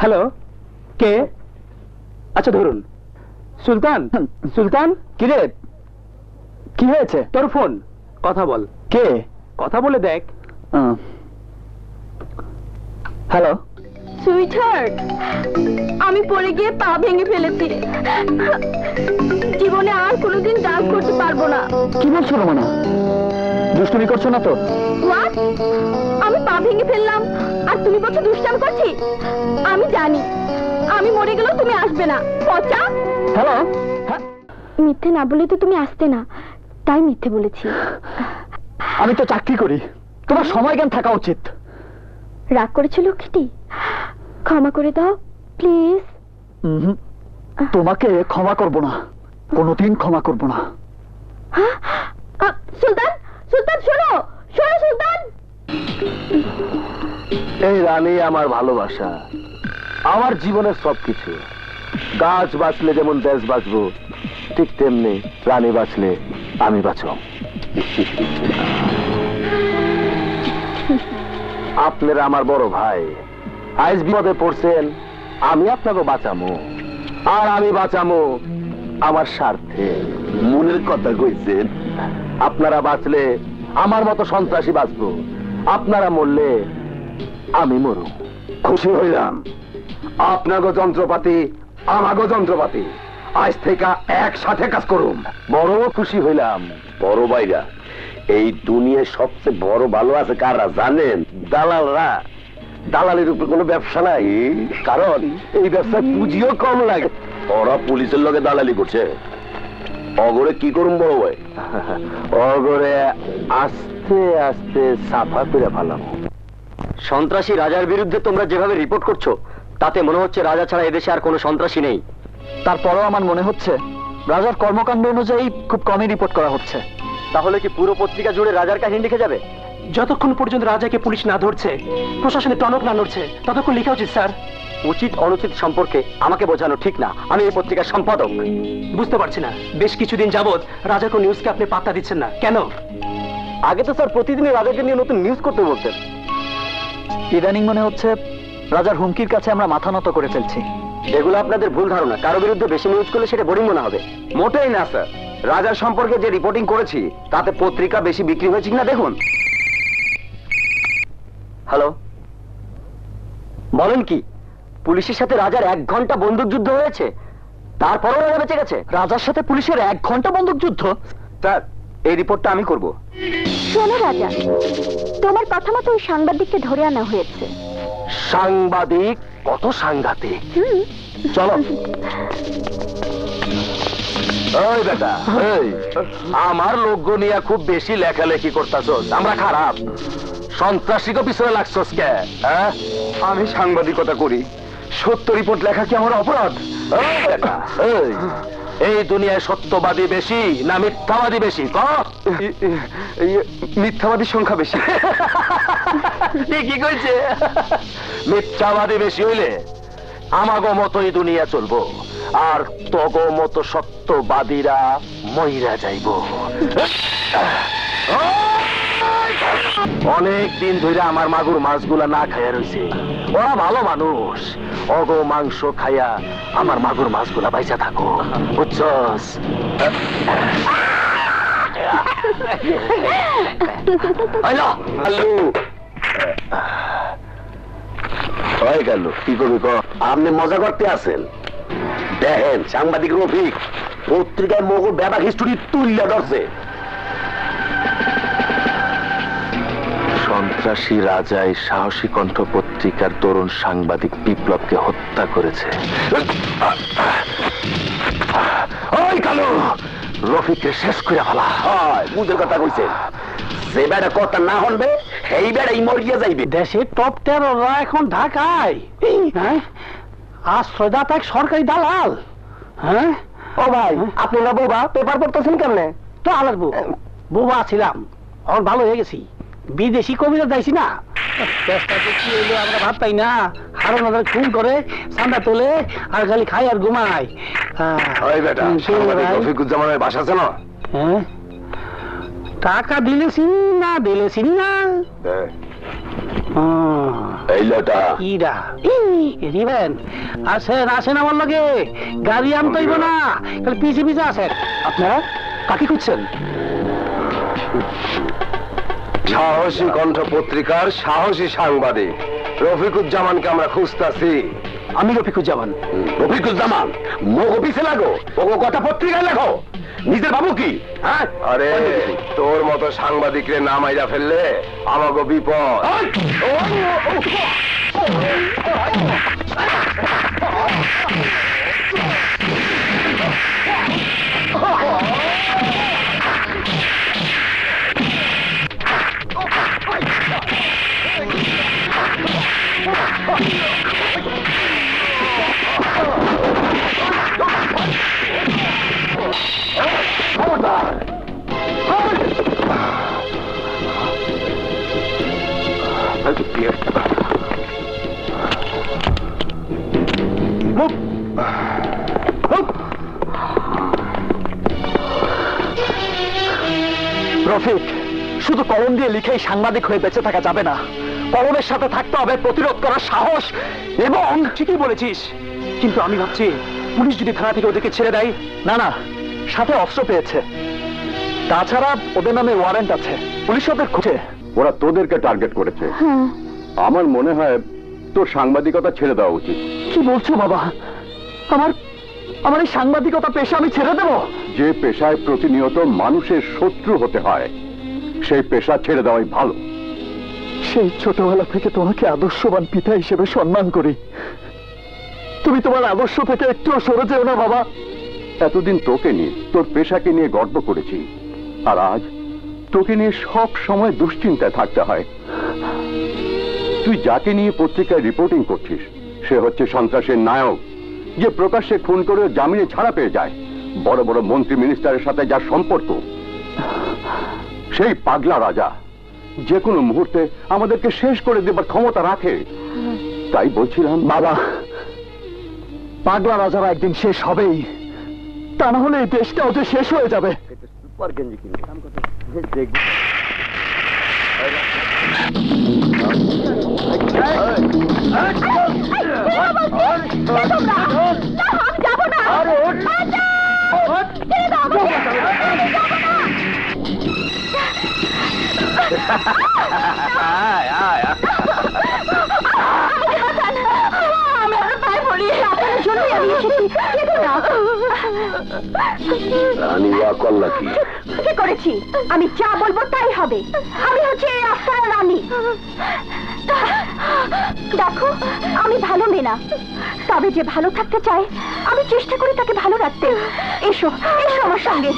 Hello, কে? আচ্ছা ধরুন। সুলতান, সুলতান। কি রে, কি হয়েছে? তোর ফোন, কথা বল। কে? কথা বলে দেখ। হ্যালো সুইটহার্ট, আমি পড়ে গিয়ে পা ভেঙে ফেলেছি। জীবনে আর কোনোদিন ডান্স করতে পারবো না। কি বলছো রোমানা? দুষ্টুমি করছো না তো? হোয়াট? আমি পা ভেঙে ফেললাম আর তুমি বলছো দুষ্টামি করছি? আমি জানি আমি মরে গেলেও তুমি আসবে না, পচা। হ্যালো। মিথ্যে না বলে তো তুমি আসতে না, তাই মিথ্যে বলেছি। আমি তো চাকরি করি, তোমার সময় জ্ঞান থাকা উচিত। রাগ করেছো লক্ষ্মীটি? ক্ষমা করে দাও প্লিজ। তোমাকে ক্ষমা করব না, কোনোদিন ক্ষমা করব না। সুলতান, সুলতান শোনো, শোনো সুলতান। এই রানী আমার ভালোবাসা, আমার জীবনের সবকিছু। গাছ বাঁচলে যেমন দেশ বাঁচবো, ঠিক তেমনি রানী বাঁচলে আমি বাঁচব। আপনারা আমার বড় ভাই, আজ বিপদে পড়ছেন, আমি আপনাকে বাঁচামো, আর আমি বাঁচামো আমার স্বার্থে। মনের কথা কইছেন। আপনারা বাঁচলে আমার মতো সন্ত্রাসী বাঁচবো, আপনারা মরলে আমি মরু। খুশি হইলাম। আপনাগো যন্ত্রপাতি আমাগো যন্ত্রপাতি, আজ থেকে একসাথে কাজ করুন। বড় খুশি হইলাম। বড় ভাইরা, এই দুনিয়ায় সবচেয়ে বড় ভালো আছে কারা জানেন? দালালরা। দালালের উপর কোনো ব্যবসা নাই, কারণ এই ব্যবসায় পুঁজিও কম লাগে। ওরা পুলিশের লগে দালালি করছে। অগরে কি করুন বড় ভাই? অগরে আস্তে আস্তে সাফা করে ফেলাম। সন্ত্রাসী রাজার বিরুদ্ধে তোমরা যেভাবে রিপোর্ট করছো, তাতে মনে হচ্ছে রাজা ছাড়া এদেশে আর কোনো সন্ত্রাসী নেই। তারপরেও আমার মনে হচ্ছে রাজার কর্মকাণ্ড অনুযায়ী খুব কমই রিপোর্ট করা হচ্ছে। তাহলে কি পুরো পত্রিকা জুড়ে রাজার কাহিনী লিখে যাবে? যতক্ষণ পর্যন্ত রাজাকে পুলিশ না ধরছে, প্রশাসনের টনক না নড়ছে, ততক্ষণ লেখা উচিত স্যার। উচিত অনুচিত সম্পর্কে আমাকে বোঝানো ঠিক না, আমি এই পত্রিকার সম্পাদক। বুঝতে পারছি না, বেশ কিছুদিন যাবৎ রাজাকে নিউজকে আপনি পাত্তা দিচ্ছেন না কেন? আগে তো স্যার প্রতিদিনই রাজাকে নিয়ে নতুন নিউজ করতে বলতেন। ইদানিং মনে হচ্ছে রাজার হুমকির কাছে আমরা মাথা নত করে ফেলছি। এগুলো আপনাদের ভুল ধারণা। কারো বিরুদ্ধে বেশি নিউজ করলে সেটা বোরিং মনে হবে। মোটেই না স্যার, রাজার সম্পর্কে যে রিপোর্টিং করেছি তাতে পত্রিকা বেশি বিক্রি হয়েছে কিনা দেখুন। হ্যালো, বলেন কি? পুলিশের সাথে রাজার 1 ঘন্টা বন্দুক যুদ্ধ হয়েছে, তারপরও রাজা বেঁচে গেছে? রাজার সাথে পুলিশের 1 ঘন্টা বন্দুক যুদ্ধ? স্যার, এই রিপোর্টটা আমি করব। শোনো রাজা, তোমার কথা মতো ওই সাংবাদিককে ধরে আনা হয়েছে। সাংবাদিক? কত সাংঘাতিক। চলো। ওই বেটা, এই আমার লোকগো নিয়ে খুব বেশি লেখালেখি করতেছস, আমরা খারাপ। সন্ত্রাসীকে পিছনে লাগছস কে? আমি সাংবাদিকতা করি, সত্য রিপোর্ট লেখা কি আমার অপরাধ? এই দুনিয়ায় সত্যবাদী বেশি না মিথ্যাবাদী বেশি? মিথ্যাবাদীর সংখ্যা বেশি। ঠিকই কইছে। মিথ্যাবাদী বেশি হইলে আমাগো মতোই দুনিয়া চলবো, আর তগো মতো সত্যবাদীরা মইরা যাইব। অনেক দিন ধরে আমার মাগুর মাছগুলা না খাইয়া রয়েছে। ওরা ভালো মানুষ, অগো মাংস খাইয়া আমার মাগুর মাছগুলা বাইচা থাকো, বুঝছস? হয়ে গেল। কি করবি ক? আপনি মজা করতে আছেন? দেখেন, সাংবাদিক রফিক পত্রিকায় মগর ব্যাপার হিস্টোরি তুললে ধরছে। সন্ত্রাসী রাজাই সাহসী কণ্ঠ পত্রিকার তরুণ সাংবাদিক বিপ্লবকে হত্যা করেছে। ওই কালু, রফিককে শেষ করে ফেলা। হয় বুঝের কথা কইছেন। যে বেড়া কথা না হনবে সেই বেড়াই মরিয়া যাইবে। দেশের টপ 13রা এখন ঢাকায়। আশ্রয়দাতা এক সরকারি দালাল। হ্যাঁ ও ভাই, আপনি না বোবা, পেপার পড়তেছেন কেমনে? তো আলাদা বোবা ছিলাম, এখন ভালো হয়ে গেছি। বিদেশি কবিরা যাইছি না, কি হইলো আমরা ভাব পাই না। আরো আমাদের খুন করে, চান্দা তোলে, আর খালি খাই আর ঘুমাই। রফিকুজ্জামানের বাসা আছে না? হ্যাঁ, টাকা দিলে চিনি না, দিলে চিনি না। এই লটা ইরা দিবেন। আসেন আসেন আমার লগে, গাড়ি আনতেইব না, খালি পিছে পিছে আসেন। আপনারা কাকে খুঁজছেন? সাহসী কণ্ঠ পত্রিকার সাহসী সাংবাদিক রফিকুজ্জামানকে আমরা খুঁজতাছি। আমি রফিকুজ্জামান। রফিকুজ্জামান মুখ অফিসে লাগো, ওগো কথা পত্রিকায় লেখো, নিজের বাবু কি? হ্যাঁ, আরে তোর মতো সাংবাদিকরে না মাইরা ফেললে আমাগো বিপদ। রফিক, শুধু কলম দিয়ে লিখেই সাংবাদিক হয়ে বেঁচে থাকা যাবে না, কলমের সাথে থাকতে হবে প্রতিরোধ করার সাহস। এবং ঠিকই বলেছিস, কিন্তু আমি ভাবছি পুলিশ যদি থানা থেকে ওদেরকে ছেড়ে দেয়। না না, সাথে অস্ত্র পেয়েছে, তাছাড়া ওদের নামে ওয়ারেন্ট আছে, পুলিশ ওদের খুঁজে। ওরা তোদেরকে টার্গেট করেছে। আমার মনে হয় তোর সাংবাদিকতা ছেড়ে দেওয়া উচিত। কি বলছো বাবা? আমার আমার এই সাংবাদিকতা পেশা আমি ছেড়ে দেব? যে পেশায় প্রতিনিয়ত মানুষের শত্রু হতে হয় সেই পেশা ছেড়ে দেওয়াই ভালো। সেই ছোটবেলা থেকে তোমাকে আদর্শবান পিতা হিসেবে সম্মান করি, তুমি তোমার আদর্শ থেকে একটুও সরে যেও না বাবা। এতদিন তোকে নিয়ে, তোর পেশাকে নিয়ে গর্ব করেছি, আর আজ তোকে নিয়ে সব সময় দুশ্চিন্তায় থাকতে হয়। তুই যাকে নিয়ে পত্রিকায় রিপোর্টিং করছিস সে হচ্ছে সন্ত্রাসের নায়ক, যে প্রকাশ্যে খুন করে জামিনে ছাড়া পেয়ে যায়, বড় বড় মন্ত্রী মিনিস্টারের সাথে যার সম্পর্ক। সেই পাগলা রাজা যে কোনো মুহূর্তে আমাদেরকে শেষ করে দেবার ক্ষমতা রাখে। তাই বলছিলাম বাবা, পাগলা রাজারা একদিন শেষ হবেই, তা না হলে এই দেশটাও যে শেষ হয়ে যাবে। করেছি আমি যা বলবো তাই হবে। আমি হচ্ছে এই আস্থার রানী। দেখো, আমি ভালো মেয়ে না, তবে যে ভালো থাকতে চায় আমি চেষ্টা করি তাকে ভালো রাখতে। এসো এসো আমার সঙ্গে।